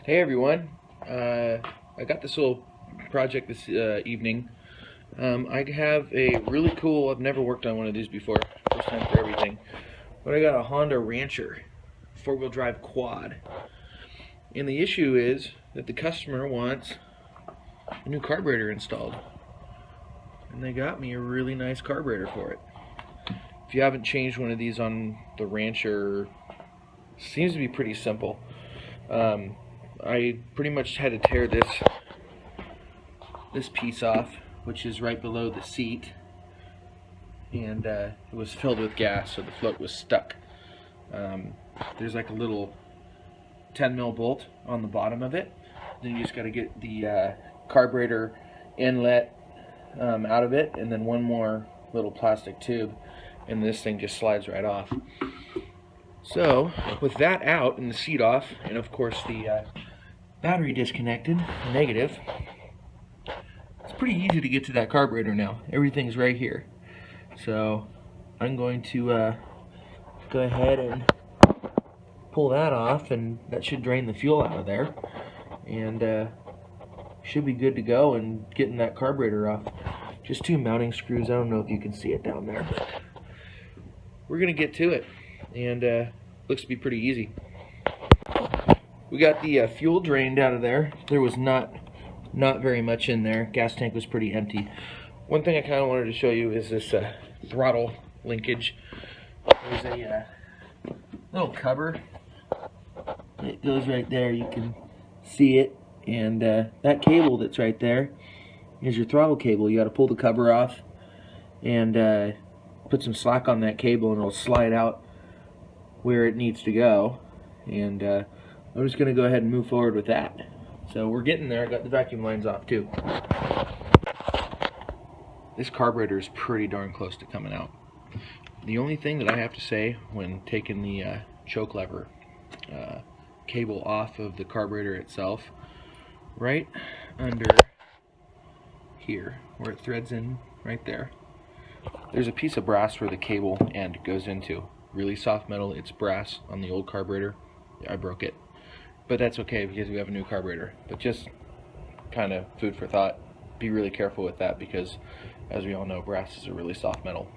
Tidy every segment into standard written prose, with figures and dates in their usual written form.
Hey everyone, I got this little project this evening. I have a really cool, I've never worked on one of these before, first time for everything, but I got a Honda Rancher 4-wheel drive quad. And the issue is that the customer wants a new carburetor installed. And they got me a really nice carburetor for it. If you haven't changed one of these on the Rancher, it seems to be pretty simple. I pretty much had to tear this piece off, which is right below the seat, and it was filled with gas, so the float was stuck. There's like a little 10 mil bolt on the bottom of it. Then you just got to get the carburetor inlet out of it, and then one more little plastic tube, and this thing just slides right off. So with that out and the seat off, and of course the battery disconnected, negative, it's pretty easy to get to that carburetor now. Everything's right here. So I'm going to go ahead and pull that off, and that should drain the fuel out of there, and should be good to go and getting that carburetor off. Just two mounting screws. I don't know if you can see it down there, but we're gonna get to it, and looks to be pretty easy. We got the fuel drained out of there. There was not very much in there. Gas tank was pretty empty. One thing I kind of wanted to show you is this throttle linkage. There's a little cover. It goes right there. You can see it, and that cable that's right there is your throttle cable. You got to pull the cover off and put some slack on that cable, and it'll slide out where it needs to go. And I'm just going to go ahead and move forward with that. So we're getting there. I got the vacuum lines off too. This carburetor is pretty darn close to coming out. The only thing that I have to say when taking the choke lever cable off of the carburetor itself, right under here where it threads in right there, there's a piece of brass where the cable end goes into. Really soft metal. It's brass on the old carburetor. I broke it, but that's okay because we have a new carburetor. But just kind of food for thought. Be really careful with that because, as we all know, brass is a really soft metal.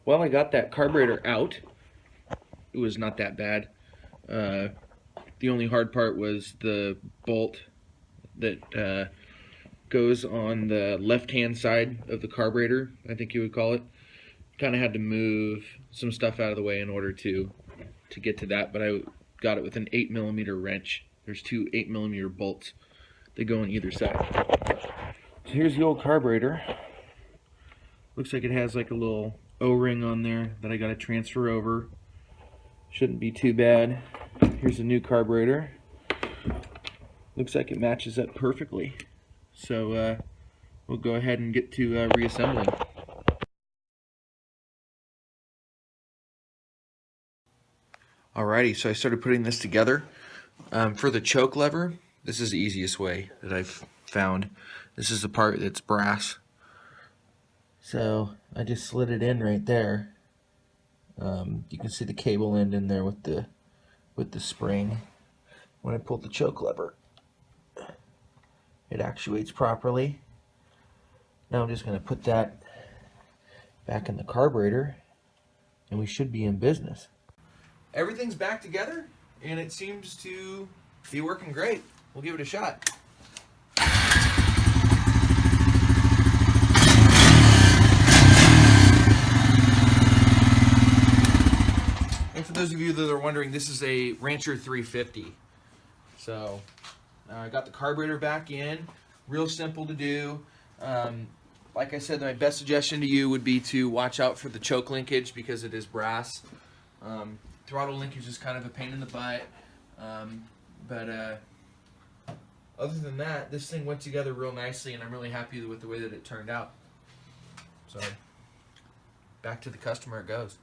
Well, I got that carburetor out. It was not that bad. The only hard part was the bolt that goes on the left-hand side of the carburetor, I think you would call it. Kind of had to move some stuff out of the way in order to get to that, but I got it with an 8mm wrench. There's two 8mm bolts that go on either side. So here's the old carburetor. Looks like it has like a little O-ring on there that I got to transfer over. Shouldn't be too bad. Here's the new carburetor. Looks like it matches up perfectly. So we'll go ahead and get to reassembling. Alrighty, so I started putting this together. For the choke lever, this is the easiest way that I've found. This is the part that's brass. So I just slid it in right there. You can see the cable end in there with the spring. When I pull the choke lever, it actuates properly. Now I'm just going to put that back in the carburetor, and we should be in business. Everything's back together, and it seems to be working great. We'll give it a shot. And for those of you that are wondering, this is a Rancher 350. So I got the carburetor back in. Real simple to do. Like I said, my best suggestion to you would be to watch out for the choke linkage because it is brass. Throttle linkage is kind of a pain in the butt, but other than that, this thing went together real nicely, and I'm really happy with the way that it turned out. So back to the customer it goes.